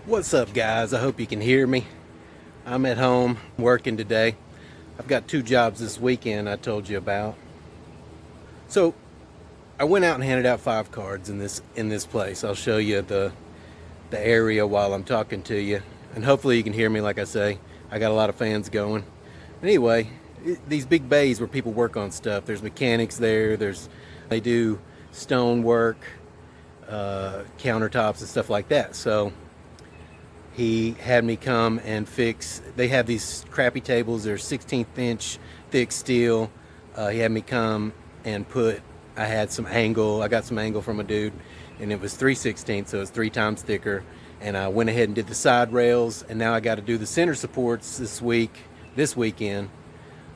What's up, guys? I hope you can hear me. I'm at home working today. I've got 2 jobs this weekend I told you about. So I went out and handed out 5 cards in this place. I'll show you the area while I'm talking to you, and hopefully you can hear me. Like I say, I got a lot of fans going. Anyway, these big bays where people work on stuff. There's mechanics there. They do stone work, countertops and stuff like that. So he had me come and fix. They have these crappy tables. They're 16th inch thick steel. He had me come and I got some angle from a dude, and it was 3/16, so it's 3 times thicker. And I went ahead and did the side rails, and now I got to do the center supports this weekend.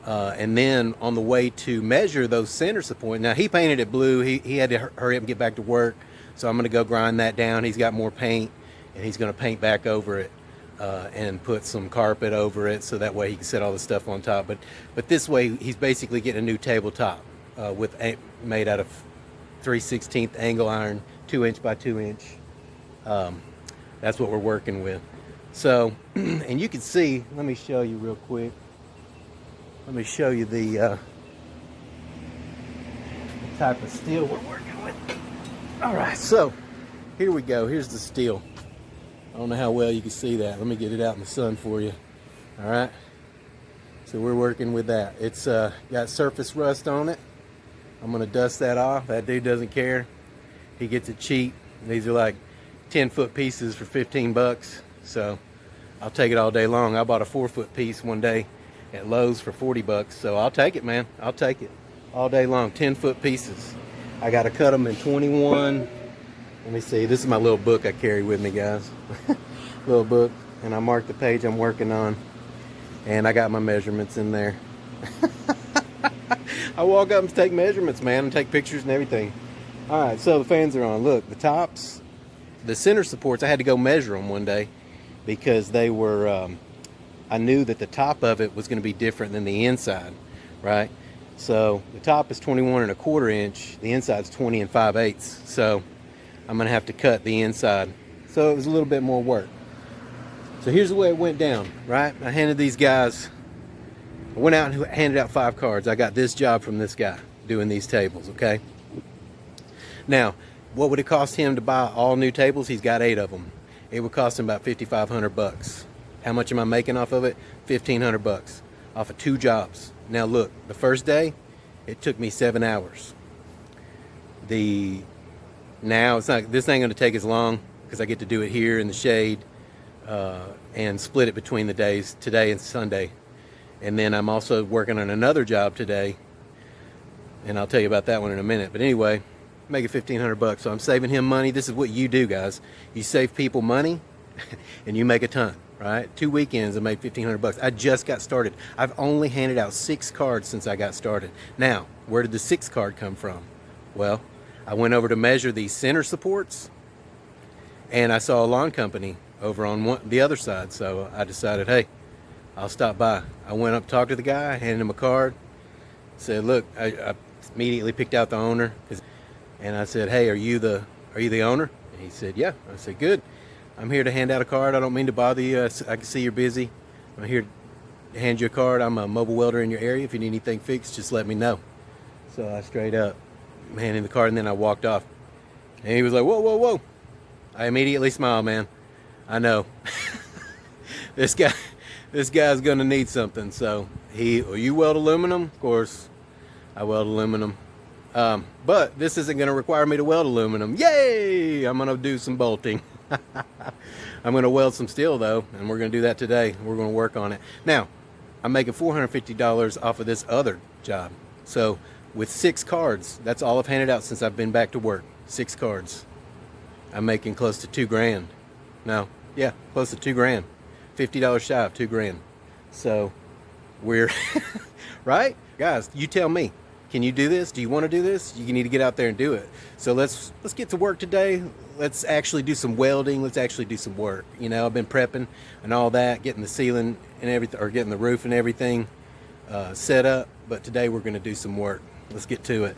And then on the way to measure those center supports, now he painted it blue. He had to hurry up and get back to work, so I'm going to go grind that down. He's got more paint, and he's going to paint back over it and put some carpet over it, so that way he can set all the stuff on top. But this way he's basically getting a new tabletop made out of 3/16 angle iron, 2-inch by 2-inch. That's what we're working with. So, and you can see. Let me show you real quick. Let me show you the type of steel we're working with. All right, so here we go. Here's the steel. I don't know how well you can see that. Let me get it out in the sun for you. All right. So we're working with that. It's got surface rust on it. I'm gonna dust that off. That dude doesn't care. He gets it cheap. These are like 10-foot pieces for 15 bucks. So I'll take it all day long. I bought a 4-foot piece one day at Lowe's for 40 bucks. So I'll take it, man. I'll take it all day long. 10-foot pieces. I got to cut them in 21. Let me see. This is my little book I carry with me, guys. Little book. And I marked the page I'm working on. And I got my measurements in there. I walk up and take measurements, man, and take pictures and everything. All right, so the fans are on. Look, the tops, the center supports, I had to go measure them one day because they were, I knew that the top of it was going to be different than the inside, right? So the top is 21 1/4 inch, the inside's 20 5/8. So I'm going to have to cut the inside. So it was a little bit more work. So here's the way it went down, right? I handed these guys, I went out and handed out 5 cards. I got this job from this guy doing these tables, okay? Now, what would it cost him to buy all new tables? He's got 8 of them. It would cost him about 5,500 bucks. How much am I making off of it? 1,500 bucks off of 2 jobs. Now look, the first day, it took me 7 hours. Now it's not. This ain't going to take as long because I get to do it here in the shade and split it between the days, today and Sunday. And then I'm also working on another job today, and I'll tell you about that one in a minute. But anyway, making 1,500 bucks, so I'm saving him money. This is what you do, guys. You save people money, and you make a ton, right? 2 weekends, I made 1,500 bucks. I just got started. I've only handed out 6 cards since I got started. Now, where did the 6th card come from? Well, I went over to measure these center supports, and I saw a lawn company over on the other side. So I decided, hey, I'll stop by. I went up, talked to the guy, handed him a card, said, look, I immediately picked out the owner, and I said, hey, are you the owner? And he said, yeah. I said, good. I'm here to hand out a card. I don't mean to bother you. I can see you're busy. I'm here to hand you a card. I'm a mobile welder in your area. If you need anything fixed, just let me know. So I straight up handed him the card, and then I walked off. And he was like, whoa, whoa, whoa. I immediately smiled, man. I know. This guy's gonna need something. So you weld aluminum? Of course, I weld aluminum. But this isn't gonna require me to weld aluminum. Yay! I'm gonna do some bolting. I'm gonna weld some steel though, and we're gonna do that today. We're gonna work on it. Now, I'm making $450 off of this other job. So with 6 cards, that's all I've handed out since I've been back to work. 6 cards. I'm making close to $2,000. No, yeah, close to $2,000. $50 shy of $2,000. So we're right, guys. You tell me. Can you do this? Do you want to do this? You need to get out there and do it. So let's get to work today. Let's actually do some welding. Let's actually do some work. You know, I've been prepping and all that, getting the ceiling and everything, or getting the roof and everything set up. But today we're going to do some work. Let's get to it.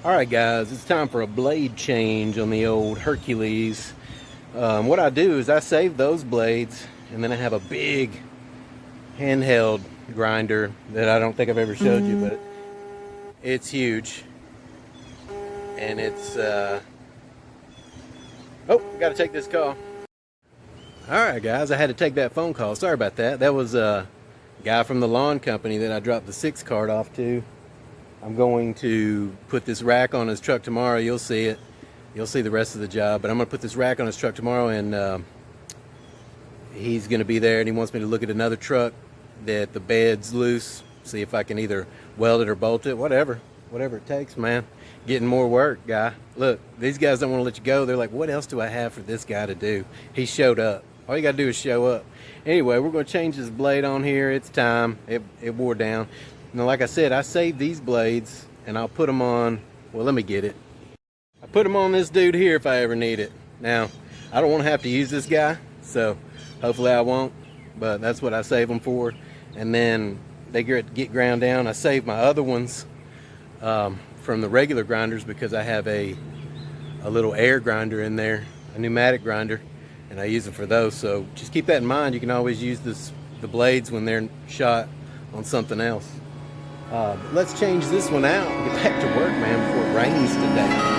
Alright guys, it's time for a blade change on the old Hercules. What I do is I save those blades, and then I have a big handheld grinder that I don't think I've ever showed you, but it's huge. And it's, oh, gotta take this call. Alright guys, I had to take that phone call. Sorry about that. That was a guy from the lawn company that I dropped the 6 card off to. I'm going to put this rack on his truck tomorrow. You'll see it. You'll see the rest of the job. But I'm going to put this rack on his truck tomorrow, and he's going to be there, and he wants me to look at another truck that the bed's loose, see if I can either weld it or bolt it, whatever it takes, man. Getting more work, guy. Look, these guys don't want to let you go. They're like, what else do I have for this guy to do? He showed up. All you got to do is show up. Anyway, we're going to change this blade on here. It's time. It wore down. Now, like I said, I saved these blades, and I'll put them on, well, let me get it. I put them on this dude here if I ever need it. Now, I don't want to have to use this guy, so hopefully I won't, but that's what I save them for. And then they get ground down. I save my other ones from the regular grinders because I have a little air grinder in there, a pneumatic grinder, and I use them for those. So just keep that in mind. You can always use the blades when they're shot on something else. Let's change this one out and get back to work, man, before it rains today.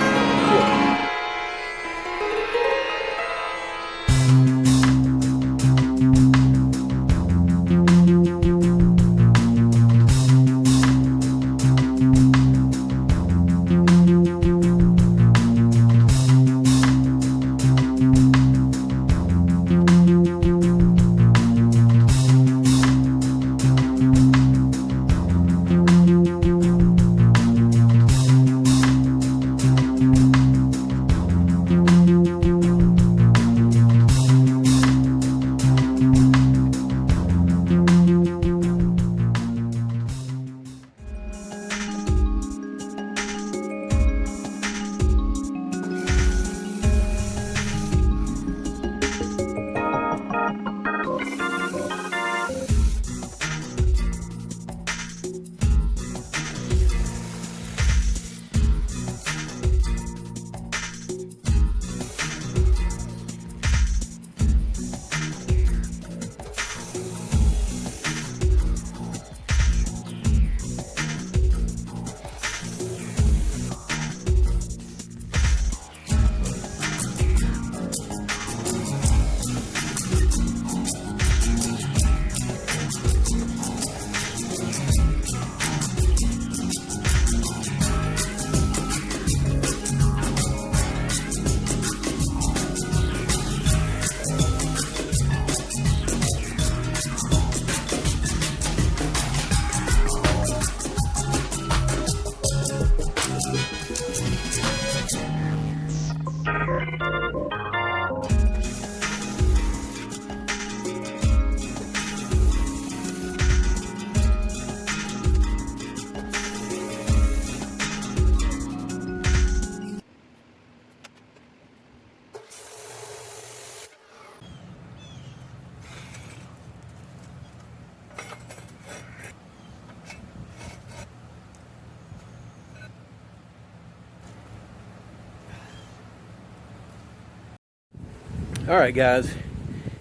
All right, guys,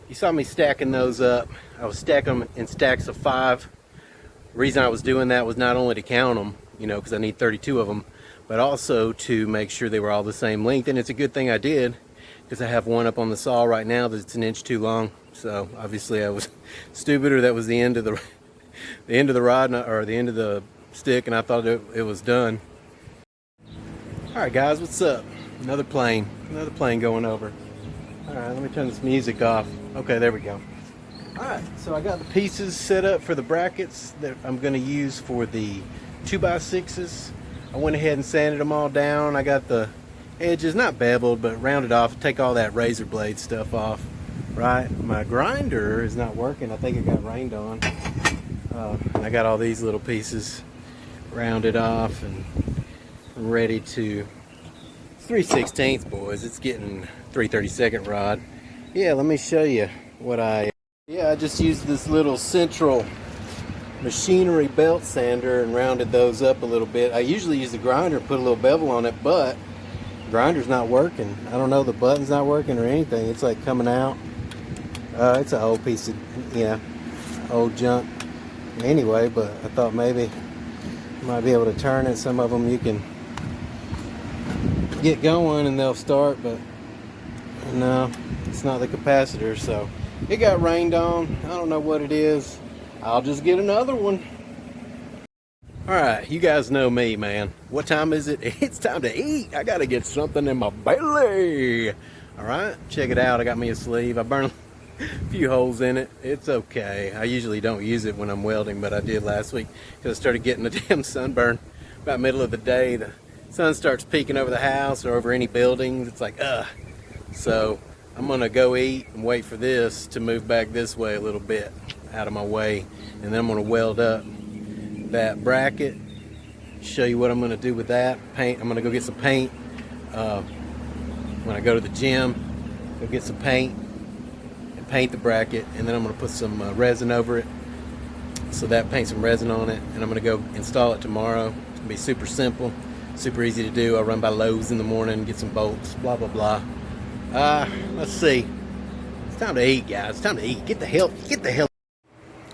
you saw me stacking those up. I was stacking them in stacks of 5. The reason I was doing that was not only to count them, you know, because I need 32 of them, but also to make sure they were all the same length. And it's a good thing I did, because I have one up on the saw right now that's an inch too long. So obviously I was stupid, or that was the end of the rod, or the end of the stick, and I thought it was done. All right, guys, what's up? Another plane going over. All right, let me turn this music off. Okay, there we go. All right, so I got the pieces set up for the brackets that I'm going to use for the 2x6s. I went ahead and sanded them all down. I got the edges not beveled, but rounded off. Take all that razor blade stuff off. Right, my grinder is not working. I think it got rained on. And I got all these little pieces rounded off and ready to. 3/16, boys. It's getting 3/32 rod. Yeah, let me show you what I just used this little central machinery belt sander and rounded those up a little bit. I usually use the grinder and put a little bevel on it, but the grinder's not working. I don't know, the button's not working or anything. It's like coming out. It's an old piece of, old junk anyway, but I thought maybe you might be able to turn it. Some of them you can get going and they'll start, but no, it's not the capacitor. So it got rained on. I don't know what it is. I'll just get another one. Alright, you guys know me, man. What time is it? It's time to eat. I gotta get something in my belly. Alright, check it out. I got me a sleeve. I burned a few holes in it. It's okay. I usually don't use it when I'm welding, but I did last week because I started getting a damn sunburn about middle of the day. The sun starts peeking over the house or over any buildings. It's like, ugh. So I'm gonna go eat and wait for this to move back this way a little bit out of my way, and then I'm gonna weld up that bracket, show you what I'm gonna do with that paint. I'm gonna go get some paint when I go to the gym, go get some paint and paint the bracket, and then I'm gonna put some resin over it, so that paint some resin on it, and I'm gonna go install it tomorrow. It's gonna be super simple, super easy to do. I'll run by Lowe's in the morning, get some bolts, blah blah blah. Let's see, it's time to eat, guys. It's time to eat. Get the hell.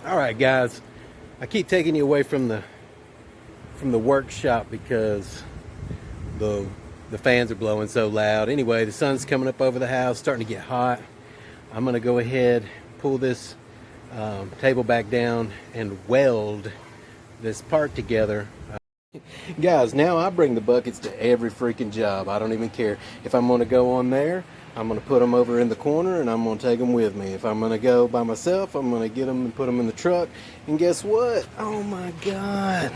Alright guys, I keep taking you away from the workshop because the fans are blowing so loud. Anyway, the sun's coming up over the house, starting to get hot. I'm gonna go ahead, pull this table back down and weld this part together. Guys, now I bring the buckets to every freaking job. I don't even care. If I'm gonna go on there, I'm going to put them over in the corner and I'm going to take them with me. If I'm going to go by myself, I'm going to get them and put them in the truck. And guess what? Oh my God.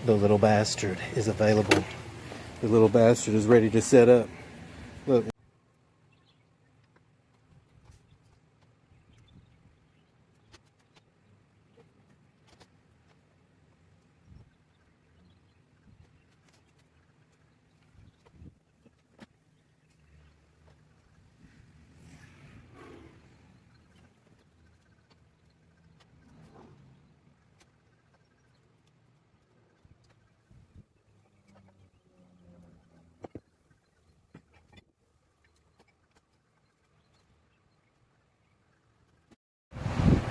The little bastard is available. The little bastard is ready to set up. Look.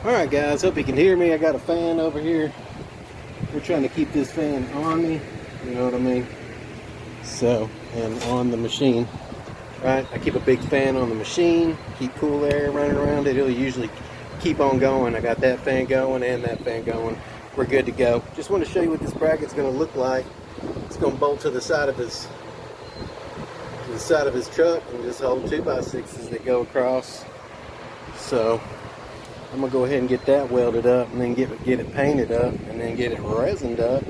Alright guys, hope you can hear me. I got a fan over here. We're trying to keep this fan on me, you know what I mean? So, and on the machine, right? I keep a big fan on the machine, keep cool air running around it. It'll usually keep on going. I got that fan going and that fan going. We're good to go. Just want to show you what this bracket's going to look like. It's going to bolt to the side of his truck and just hold 2x6s that go across. So I'm gonna go ahead and get that welded up and then get it painted up and then get it resined up.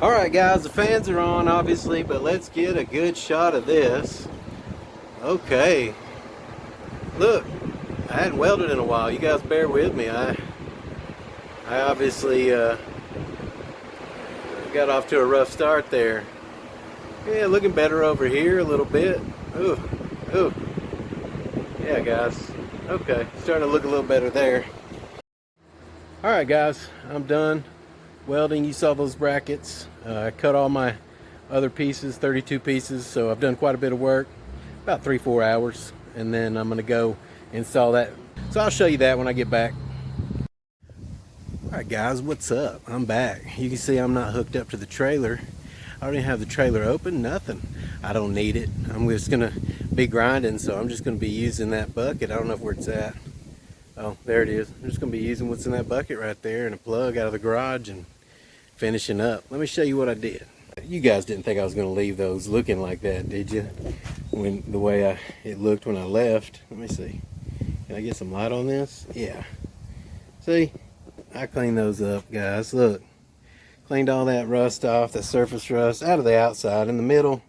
Alright guys, the fans are on obviously, but let's get a good shot of this. Okay. Look, I hadn't welded in a while. You guys bear with me. I obviously got off to a rough start there. Yeah, looking better over here a little bit. Ooh, ooh. Yeah guys, okay, starting to look a little better there. Alright guys, I'm done welding. You saw those brackets. I cut all my other pieces, 32 pieces, so I've done quite a bit of work, about 3-4 hours, and then I'm gonna go install that. So I'll show you that when I get back. Alright guys, what's up? I'm back. You can see I'm not hooked up to the trailer. I don't even have the trailer open, nothing. I don't need it. I'm just gonna be grinding, so I'm just gonna be using that bucket. I don't know where it's at. Oh, there it is. I'm just gonna be using what's in that bucket right there and a plug out of the garage and finishing up. Let me show you what I did. You guys didn't think I was gonna leave those looking like that, did you? When the way it looked when I left. Let me see. Can I get some light on this? Yeah. See? I cleaned those up, guys. Look. Cleaned all that rust off, the surface rust, out of the outside. In the middle,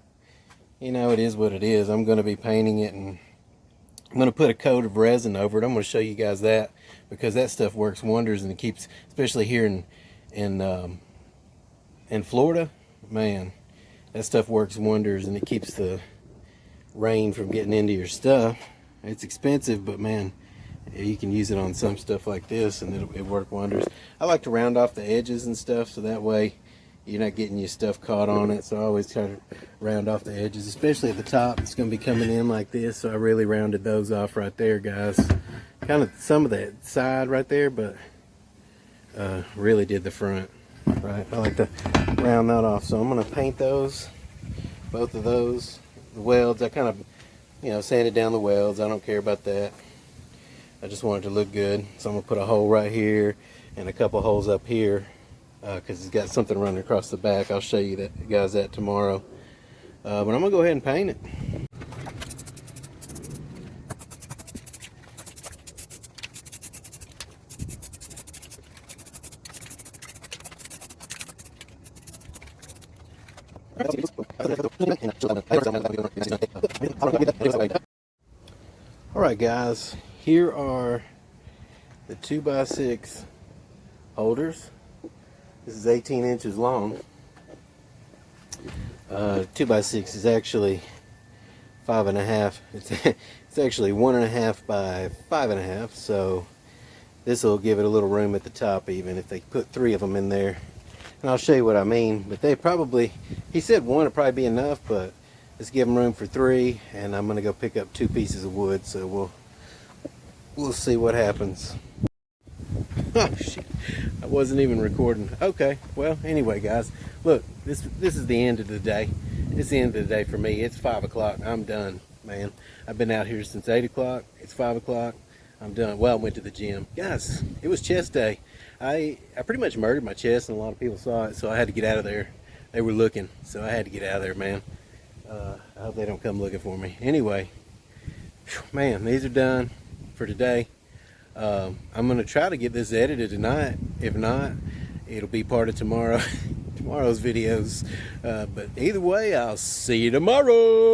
you know, it is what it is. I'm going to be painting it, and I'm going to put a coat of resin over it. I'm going to show you guys that, because that stuff works wonders, and it keeps, especially here in Florida, man, that stuff works wonders, and it keeps the rain from getting into your stuff. It's expensive, but man, you can use it on some stuff like this, and it'll work wonders. I like to round off the edges and stuff, so that way you're not getting your stuff caught on it. So I always try to round off the edges, especially at the top. It's going to be coming in like this, so I really rounded those off right there, guys. Kind of some of that side right there, but really did the front. Right, I like to round that off. So I'm going to paint those, both of those, the welds. I kind of, you know, sanded down the welds. I don't care about that. I just want it to look good, so I'm gonna put a hole right here and a couple holes up here because it's got something running across the back. I'll show you that, guys, that tomorrow. But I'm gonna go ahead and paint it. All right, guys. Here are the 2x6 holders. This is 18 inches long. 2x6 is actually 5.5. It's actually 1.5 by 5.5. So this will give it a little room at the top, even if they put 3 of them in there. And I'll show you what I mean. But they probably, he said 1 would probably be enough, but let's give them room for 3. And I'm gonna go pick up 2 pieces of wood. So we'll see what happens. Oh shit, I wasn't even recording. Okay, well, anyway, guys, look, this is the end of the day. It's the end of the day for me. It's 5 o'clock. I'm done, man. I've been out here since 8 o'clock. It's 5 o'clock. I'm done. Well, I went to the gym. Guys, it was chest day. I pretty much murdered my chest, and a lot of people saw it, so I had to get out of there. They were looking, so I had to get out of there, man. I hope they don't come looking for me. Anyway, man, these are done for today. I'm going to try to get this edited tonight. If not, it'll be part of tomorrow's videos. But either way, I'll see you tomorrow.